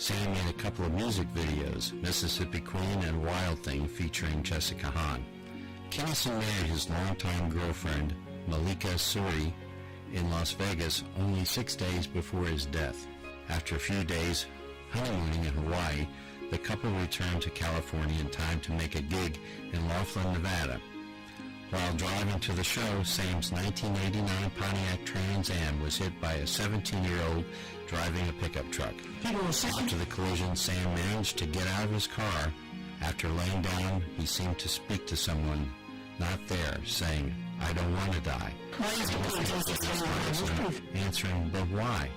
Sam made a couple of music videos, Mississippi Queen and Wild Thing, featuring Jessica Hahn. Kennison married his longtime girlfriend, Malika Suri, in Las Vegas only 6 days before his death. After a few days honeymooning in Hawaii, the couple returned to California in time to make a gig in Laughlin, Nevada. While driving to the show, Sam's 1989 Pontiac Trans Am was hit by a 17-year-old driving a pickup truck. After the collision, Sam managed to get out of his car. After laying down, he seemed to speak to someone not there, saying, "I don't want to die." Answering, "But why?"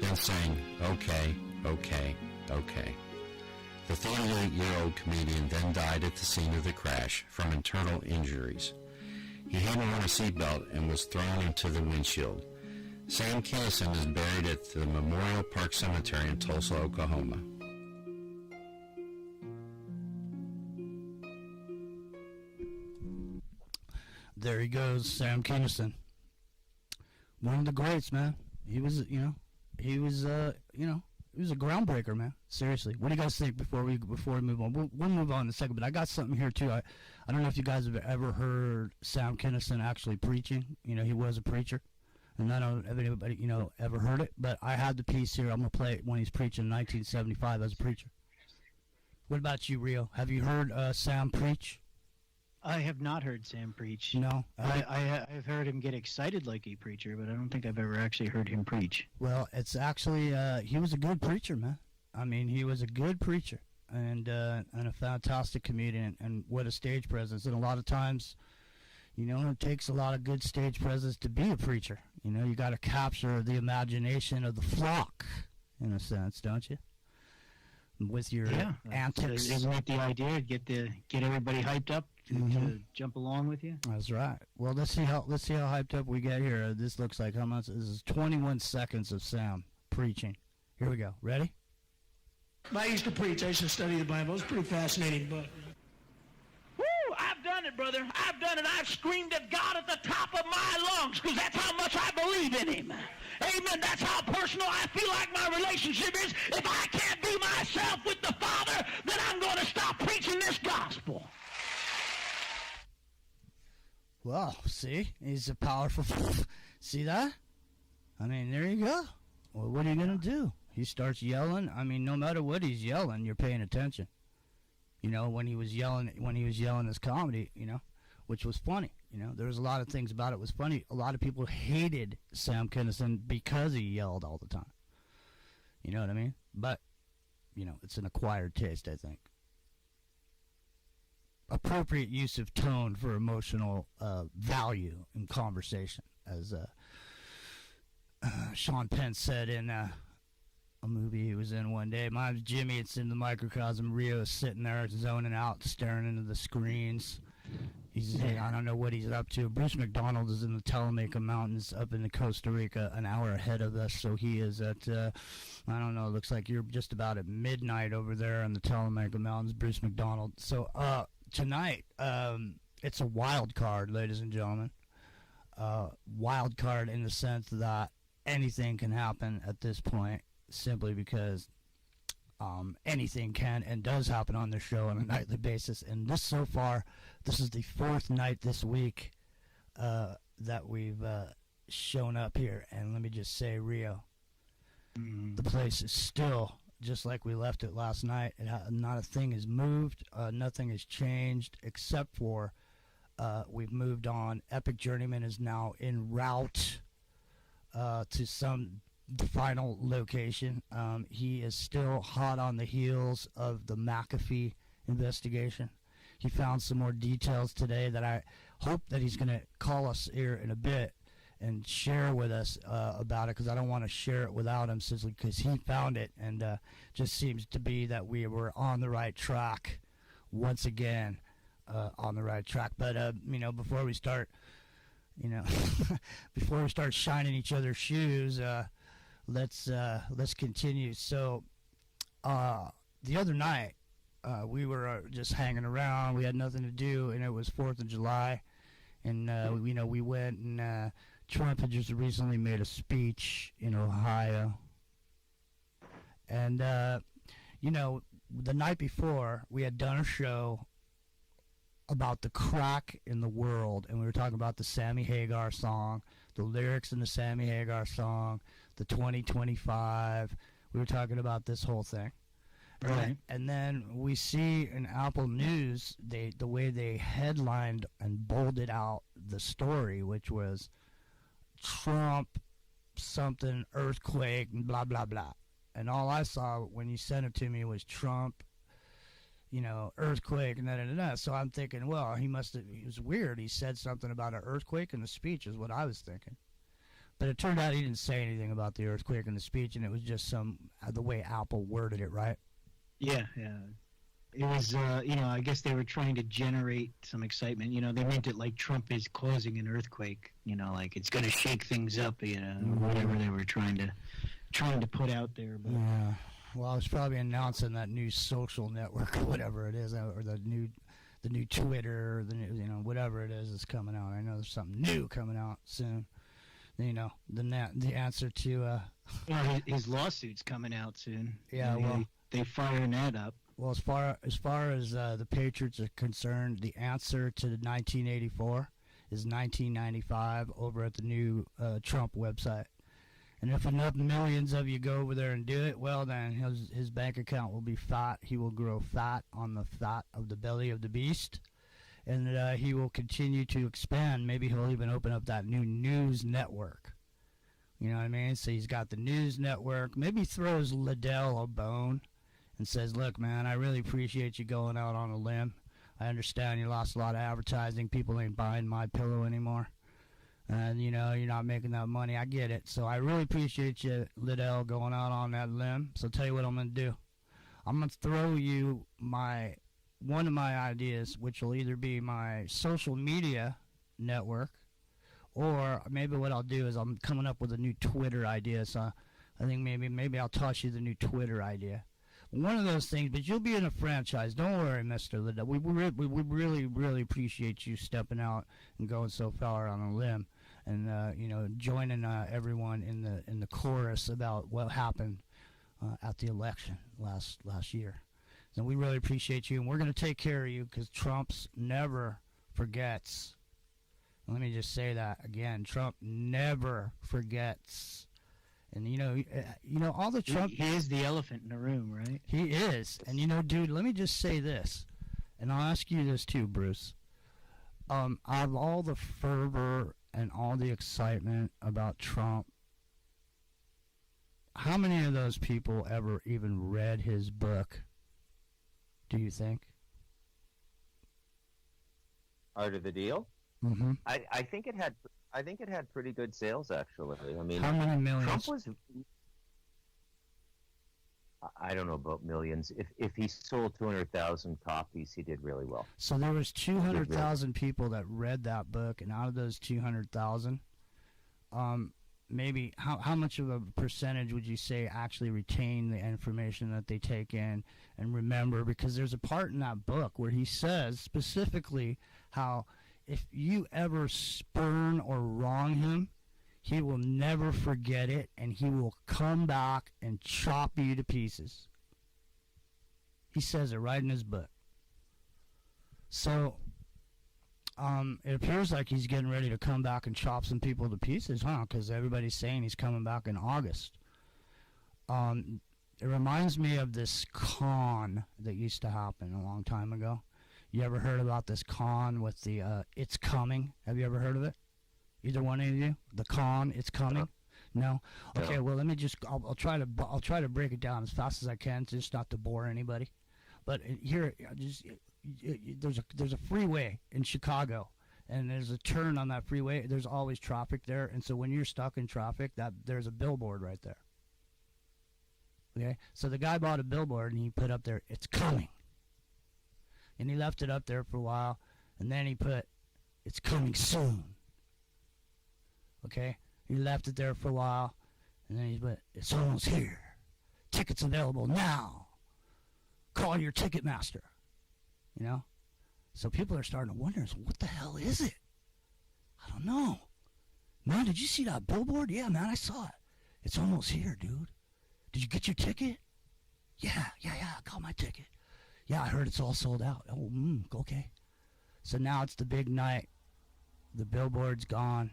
Then saying, "Okay, okay, okay." The 38-year-old comedian then died at the scene of the crash from internal injuries. He hadn't worn a seatbelt and was thrown into the windshield. Sam Kennison is buried at the Memorial Park Cemetery in Tulsa, Oklahoma. There he goes, Sam Kennison. One of the greats, man. He was a groundbreaker, man. Seriously. What do you guys think before we move on? We'll move on in a second, but I got something here too. I don't know if you guys have ever heard Sam Kennison actually preaching. He was a preacher. And I don't know if anybody, ever heard it, but I have the piece here. I'm going to play it when he's preaching in 1975 as a preacher. What about you, Rio? Have you heard Sam preach? I have not heard Sam preach. No? I've heard him get excited like a preacher, but I don't think I've ever actually heard him preach. Well, it's actually, he was a good preacher, man. I mean, he was a good preacher and a fantastic comedian, and what a stage presence. And a lot of times, it takes a lot of good stage presence to be a preacher. You got to capture the imagination of the flock, in a sense, don't you? With your antics. Isn't that the idea? Get everybody hyped up to jump along with you. That's right. Well, let's see how hyped up we get here. This looks like how much? This is 21 seconds of Sam preaching. Here we go. Ready? I used to preach. I used to study the Bible. It was a pretty fascinating book. Woo! I've done it, brother. I've done it. I've screamed at God at the top of my lungs because that's how much I believe in Him. Amen. That's how personal I feel like my relationship is. If I can't be myself with the Father, then I'm going to stop preaching this gospel. Well, see? He's a powerful... See that? I mean, there you go. Well, what are you going to do? He starts yelling. I mean, no matter what he's yelling, you're paying attention. When he was yelling his comedy, which was funny. There was a lot of things about it was funny. A lot of people hated Sam Kennison because he yelled all the time. You know what I mean? But, it's an acquired taste, I think. Appropriate use of tone for emotional value in conversation, as Sean Penn said in a movie he was in one day. My name's Jimmy. It's in the microcosm. Rio is sitting there zoning out, staring into the screens. I don't know what he's up to. Bruce McDonald is in the Telemaco Mountains up in Costa Rica, an hour ahead of us. So he is at, I don't know, it looks like you're just about at midnight over there in the Telemaco Mountains, Bruce McDonald. So tonight, it's a wild card, ladies and gentlemen. Wild card in the sense that anything can happen at this point, simply because anything can and does happen on the show on a nightly basis. And this is the fourth night this week that we've shown up here. And let me just say, Rio, the place is still just like we left it last night. Not a thing has moved. Nothing has changed except for we've moved on. Epic Journeyman is now en route to the final location. He is still hot on the heels of the McAfee investigation. He found some more details today that I hope that he's going to call us here in a bit and share with us about it, because I don't want to share it without him, simply because he found it, and just seems to be that we were on the right track once again, on the right track. But before we start, before we start shining each other's shoes, let's continue. So the other night, we were just hanging around. We had nothing to do, and it was 4th of July. And, we went, and Trump had just recently made a speech in Ohio. And you know, the night before, we had done a show about the crack in the world, and we were talking about the Sammy Hagar song, the lyrics in the Sammy Hagar song, the 2025. We were talking about this whole thing. Right. And then we see in Apple News, the way they headlined and bolded out the story, which was Trump, something, earthquake, and blah, blah, blah. And all I saw when you sent it to me was Trump, you know, earthquake, and da-da-da-da. So I'm thinking, well, he was weird. He said something about an earthquake in the speech is what I was thinking. But it turned out he didn't say anything about the earthquake in the speech, and it was just the way Apple worded it, right? Yeah. It was, you know, I guess they were trying to generate some excitement. You know, they meant it like Trump is causing an earthquake. You know, like it's going to shake things up. You know, whatever they were trying to put out there. But yeah. Well, I was probably announcing that new social network or whatever it is, or the new Twitter, or the new, you know, whatever it is coming out. I know there's something new coming out soon. You know, the answer to his lawsuit's coming out soon. Yeah, well, they firing that up. Well, as far as the Patriots are concerned, the answer to the 1984 is 1995 over at the new Trump website. And if enough millions of you go over there and do it, well, then his bank account will be fat. He will grow fat on the fat of the belly of the beast. And he will continue to expand. Maybe he'll even open up that new news network. You know what I mean? So he's got the news network. Maybe throws Liddell a bone and says, look, man, I really appreciate you going out on a limb. I understand you lost a lot of advertising. People ain't buying my pillow anymore. And, you know, you're not making that money. I get it. So I really appreciate you, Liddell, going out on that limb. So tell you what I'm going to do. I'm going to throw you one of my ideas, which will either be my social media network, or maybe what I'll do is I'm coming up with a new Twitter idea. So I think maybe I'll toss you the new Twitter idea. One of those things, but you'll be in a franchise. Don't worry, Mr. Liddell. We really, really appreciate you stepping out and going so far on a limb, and you know, joining everyone in the chorus about what happened at the election last year. And we really appreciate you, and we're going to take care of you because Trump's never forgets. And let me just say that again: Trump never forgets. And you know all the Trump. He is the elephant in the room, right? He is, and you know, dude. Let me just say this, and I'll ask you this too, Bruce. Out of all the fervor and all the excitement about Trump, how many of those people ever even read his book? Do you think? Art of the Deal? Mm-hmm. I think it had pretty good sales, actually. I mean, how many millions? Trump was, I don't know about millions. If he sold 200,000 copies, he did really well. So there was 200,000 people that read that book, and out of those 200,000, maybe how much of a percentage would you say actually retain the information that they take in and remember? Because there's a part in that book where he says specifically how if you ever spurn or wrong him, he will never forget it, and he will come back and chop you to pieces. He says it right in his book. So it appears like he's getting ready to come back and chop some people to pieces, huh? Because everybody's saying he's coming back in August. It reminds me of this con that used to happen a long time ago. You ever heard about this con with the It's Coming? Have you ever heard of it? Either one of you? The con, It's Coming? No? Okay, well, let me just, I'll try to break it down as fast as I can, just not to bore anybody. But here, there's a freeway in Chicago, and there's a turn on that freeway. There's always traffic there, and so when you're stuck in traffic, there's a billboard right there. Okay, so the guy bought a billboard and he put up there, "It's coming," and he left it up there for a while, and then he put, "It's coming soon." Okay, he left it there for a while, and then he put, "It's almost here. Tickets available now. Call your Ticketmaster." You know? So people are starting to wonder, what the hell is it? I don't know. Man, did you see that billboard? Yeah, man, I saw it. It's almost here, dude. Did you get your ticket? Yeah. I got my ticket. Yeah, I heard it's all sold out. Oh, okay. So now it's the big night. The billboard's gone.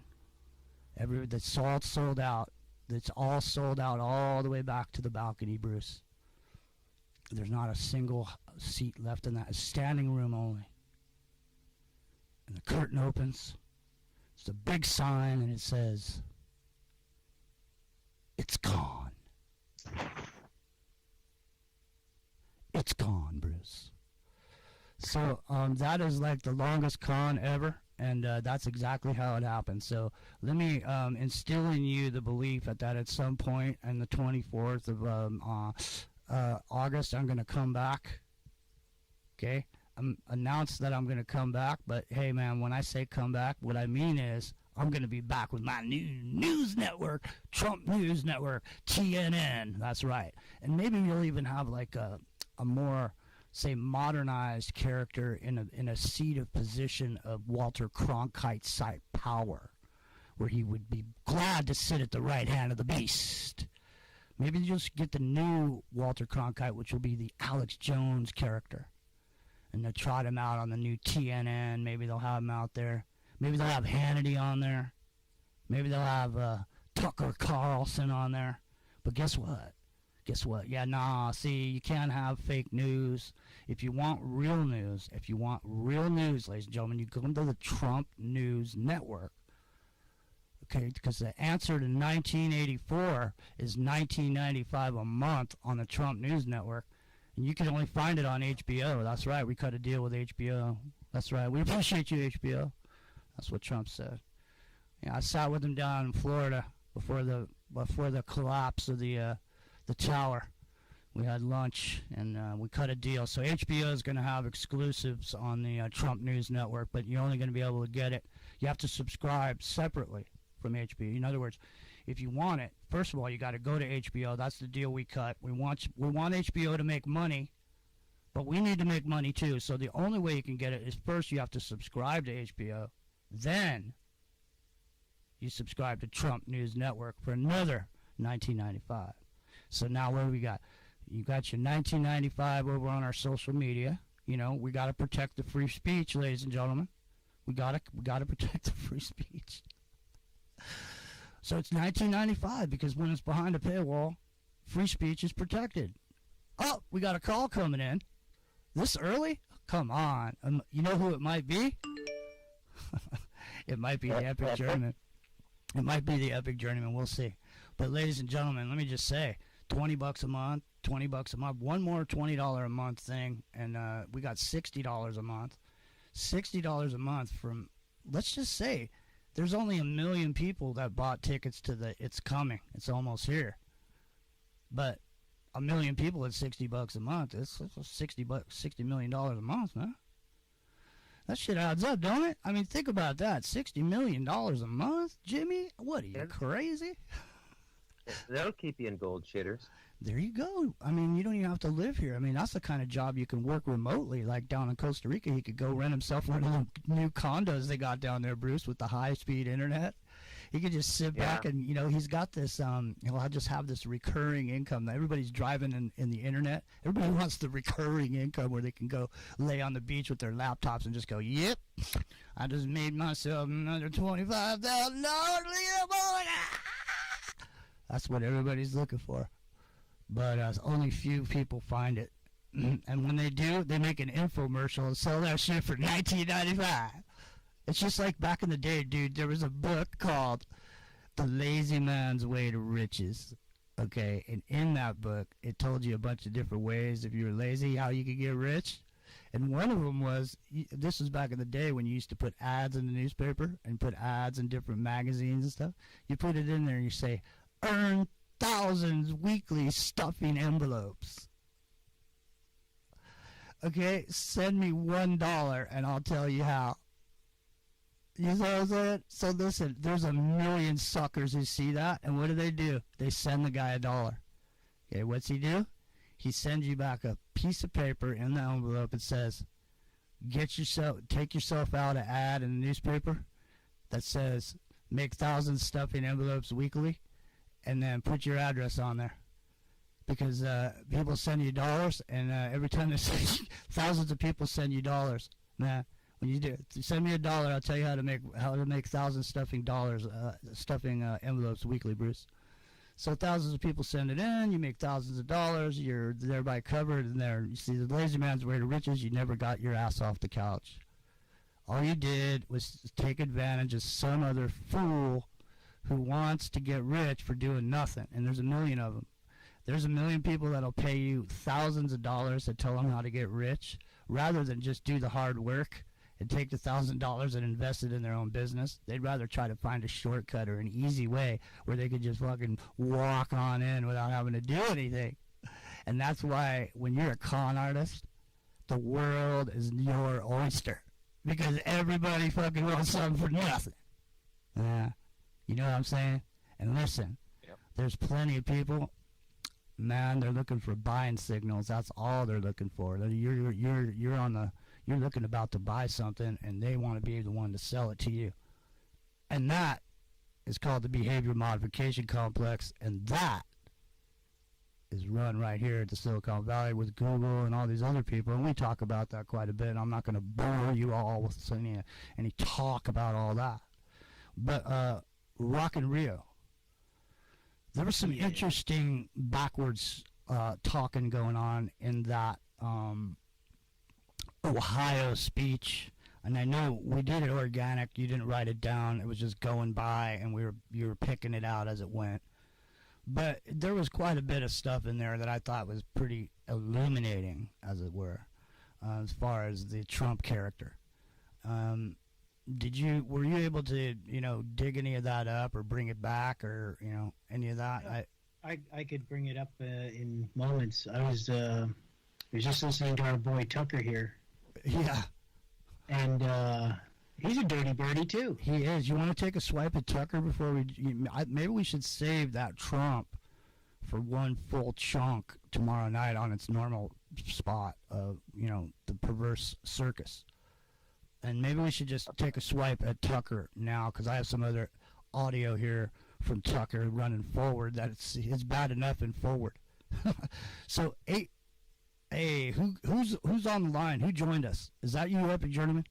It's all sold out. It's all sold out all the way back to the balcony, Bruce. There's not a single seat left in that. It's standing room only. And the curtain opens. It's a big sign, and it says, "It's gone." It's gone, Bruce. So that is like the longest con ever, and that's exactly how it happened. So let me instill in you the belief that at some point on the 24th of August, I'm going to come back. Okay? Announced that I'm going to come back, but hey, man, when I say come back, what I mean is I'm going to be back with my new news network, Trump News Network, TNN. That's right. And maybe we'll even have like a more, say, modernized character in a seat of position of Walter Cronkite's type power, where he would be glad to sit at the right hand of the beast. Maybe you'll just get the new Walter Cronkite, which will be the Alex Jones character. And they'll trot him out on the new TNN. Maybe they'll have him out there. Maybe they'll have Hannity on there. Maybe they'll have Tucker Carlson on there. But guess what? Yeah, see, you can't have fake news. If you want real news, ladies and gentlemen, you go to the Trump News Network. Okay, because the answer to 1984 is $19.95 a month on the Trump News Network. And you can only find it on HBO. That's right. We cut a deal with HBO. That's right. We appreciate you, HBO. That's what Trump said. Yeah, I sat with him down in Florida before the collapse of the tower. We had lunch and we cut a deal. So HBO is going to have exclusives on the Trump News Network, but you're only going to be able to get it. You have to subscribe separately from HBO. In other words, if you want it, first of all, you got to go to HBO. That's the deal we cut. We want HBO to make money, but we need to make money too. So the only way you can get it is first you have to subscribe to HBO. Then you subscribe to Trump News Network for another $19.95. So now what do we got? You got your $19.95 over on our social media. You know, we got to protect the free speech, ladies and gentlemen. We got to protect the free speech. So it's $19.95 because when it's behind a paywall, free speech is protected. Oh, we got a call coming in. This early? Come on. You know who it might be? It might be the Epic Journeyman. It might be the Epic Journeyman. We'll see. But ladies and gentlemen, let me just say, $20 a month, one more $20 a month thing, and we got $60 a month. $60 a month from, let's just say, there's only 1 million people that bought tickets to the It's Coming. It's almost here. But 1 million people at $60 a month. It's $60 million a month, man. That shit adds up, don't it? I mean, think about that. $60 million a month, Jimmy? What are you, crazy? That'll keep you in gold shitters. There you go. I mean, you don't even have to live here. I mean, that's the kind of job you can work remotely. Like down in Costa Rica, he could go rent himself one of the new condos they got down there, Bruce, with the high-speed internet. He could just sit back and, you know, he's got this, he'll just have this recurring income. Everybody's driving in the internet. Everybody wants the recurring income where they can go lay on the beach with their laptops and just go, yep, I just made myself another $25,000. That's what everybody's looking for. But only few people find it. And when they do, they make an infomercial and sell that shit for $19.95. It's just like back in the day, dude. There was a book called The Lazy Man's Way to Riches. Okay, and in that book, it told you a bunch of different ways, if you were lazy, how you could get rich. And one of them was, this was back in the day when you used to put ads in the newspaper and put ads in different magazines and stuff. You put it in there and you say, earn thousands weekly stuffing envelopes. Okay, send me $1 and I'll tell you how. You know what I'm saying? So listen, there's 1 million suckers who see that, and what do? They send the guy $1. Okay, what's he do? He sends you back a piece of paper in the envelope. It says, take yourself out an ad in the newspaper that says, make 1,000 stuffing envelopes weekly, and then put your address on there. because people send you dollars, and every time they send thousands of people send you dollars. Nah, when you send me $1, I'll tell you how to make 1,000 stuffing envelopes weekly, Bruce. So thousands of people send it in. You make thousands of dollars. You're thereby covered. And there, you see, the lazy man's way to riches. You never got your ass off the couch. All you did was take advantage of some other fool who wants to get rich for doing nothing. And there's a million of them. There's a million people that'll pay you thousands of dollars to tell them how to get rich, rather than just do the hard work and take the $1,000 and invest it in their own business. They'd rather try to find a shortcut or an easy way where they could just fucking walk on in without having to do anything. And that's why when you're a con artist, the world is your oyster, because everybody fucking wants something for nothing. Yeah, you know what I'm saying? And listen, There's plenty of people, man, they're looking for buying signals. That's all they're looking for. You're looking about to buy something, and they want to be the one to sell it to you. And that is called the behavior modification complex, and that is run right here at the Silicon Valley with Google and all these other people, and we talk about that quite a bit. And I'm not going to bore you all with any talk about all that. But Rock and Rio, there was some interesting backwards talking going on in that Ohio speech, and I know we did it organic. You didn't write it down; it was just going by, and you were picking it out as it went. But there was quite a bit of stuff in there that I thought was pretty illuminating, as it were, as far as the Trump character. Were you able to dig any of that up or bring it back, or any of that? I could bring it up in moments. I was just listening to our boy Tucker here. Yeah. And he's a dirty birdie too. He is. You want to take a swipe at Tucker before maybe we should save that Trump for one full chunk tomorrow night on its normal spot of the perverse circus. And maybe we should just take a swipe at Tucker now, because I have some other audio here from Tucker running forward that it's bad enough in forward. So, hey, who's on the line? Who joined us? Is that you, Epic Journeyman?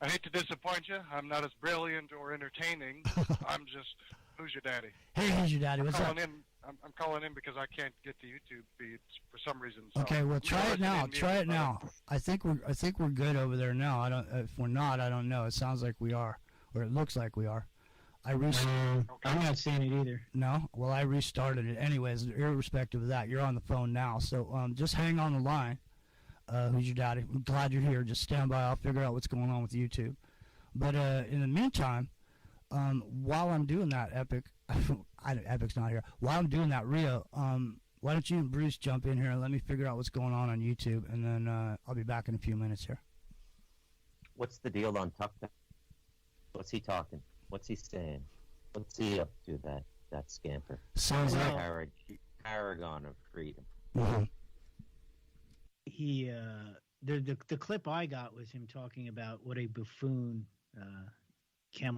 I hate to disappoint you. I'm not as brilliant or entertaining. I'm just, who's your daddy? Hey, who's your daddy? What's up? I'm calling in because I can't get the YouTube feeds for some reason. So okay, well, try it now. Try it now. I think we're good over there now. If we're not, I don't know. It sounds like we are, or it looks like we are. I'm not seeing it either. No? Well, I restarted it. Anyways, irrespective of that, you're on the phone now. So just hang on the line. Who's your daddy? I'm glad you're here. Just stand by. I'll figure out what's going on with YouTube. But in the meantime, while I'm doing that, Epic, Epic's not here. While I'm doing that, Rio, why don't you and Bruce jump in here and let me figure out what's going on YouTube, and then I'll be back in a few minutes here. What's the deal on Tucker? What's he talking? What's he saying? What's he up to, that scamper? Sounds like paragon of freedom. Mm-hmm. He the clip I got was him talking about what a buffoon